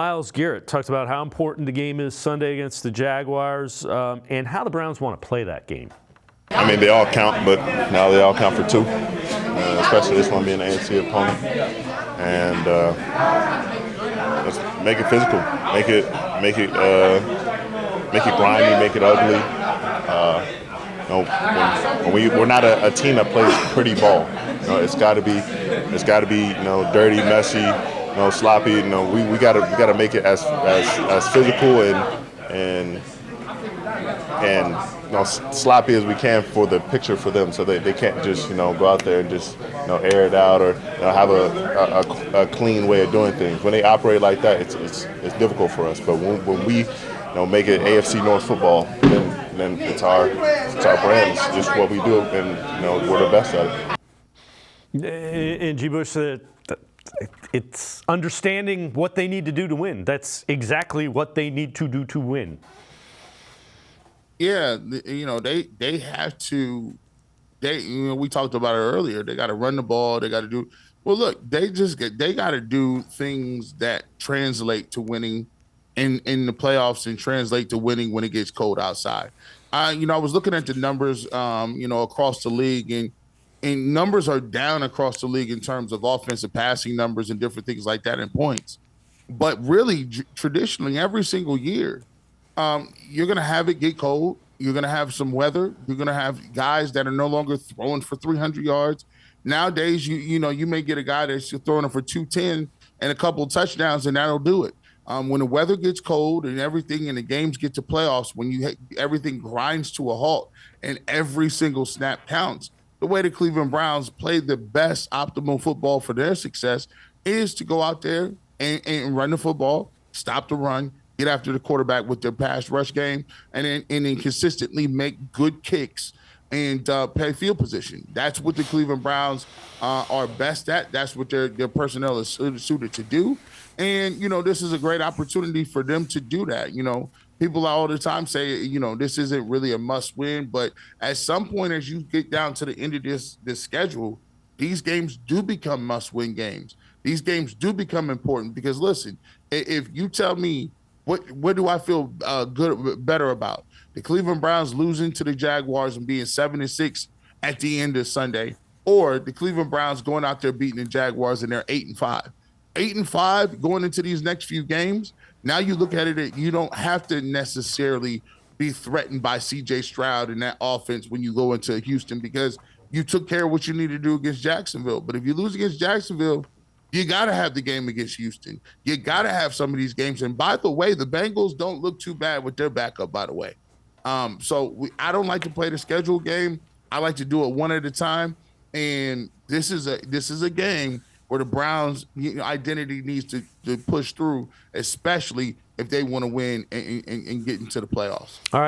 Myles Garrett talked about how important the game is Sunday against the Jaguars and how the Browns want to play that game. I mean, they all count, but now they all count for two, especially this one being an AFC opponent. And let's make it physical, make it grimy, make it ugly. We're not a team that plays pretty ball. It's got to be dirty, messy, sloppy. We gotta make it as physical and sloppy as we can for the picture for them, so they can't just go out there and just air it out or have a clean way of doing things. When they operate like that, it's difficult for us. But when we make it AFC North football, then it's our brand. It's just what we do, and we're the best at it. And G. Bush said it's understanding what they need to do to win. That's exactly what they need to do to win. Yeah, they have to. We talked about it earlier. They got to run the ball. They got to do. Well, look, they got to do things that translate to winning in the playoffs and translate to winning when it gets cold outside. I was looking at the numbers, across the league, and numbers are down across the league in terms of offensive passing numbers and different things like that in points. But really, traditionally, every single year, you're going to have it get cold. You're going to have some weather. You're going to have guys that are no longer throwing for 300 yards. Nowadays, you may get a guy that's throwing it for 210 and a couple of touchdowns, and that'll do it. When the weather gets cold and everything and the games get to playoffs, when everything grinds to a halt and every single snap counts, the way the Cleveland Browns play the best optimal football for their success is to go out there and run the football, stop the run, get after the quarterback with their pass rush game, and then consistently make good kicks and play field position. That's what the Cleveland Browns are best at. That's what their personnel is suited to do. And, this is a great opportunity for them to do that. People all the time say, this isn't really a must win, but at some point, as you get down to the end of this schedule, these games do become must win games. These games do become important because, listen, if you tell me what do I feel better about? The Cleveland Browns losing to the Jaguars and being 7-6 at the end of Sunday, or the Cleveland Browns going out there beating the Jaguars and they're 8-5. 8-5 going into these next few games. Now you look at it, you don't have to necessarily be threatened by C.J. Stroud and that offense when you go into Houston because you took care of what you need to do against Jacksonville. But if you lose against Jacksonville, you got to have the game against Houston. You got to have some of these games. And by the way, the Bengals don't look too bad with their backup, by the way. I don't like to play the schedule game. I like to do it one at a time. And this is a game where the Browns' identity needs to push through, especially if they want to win and get into the playoffs. All right.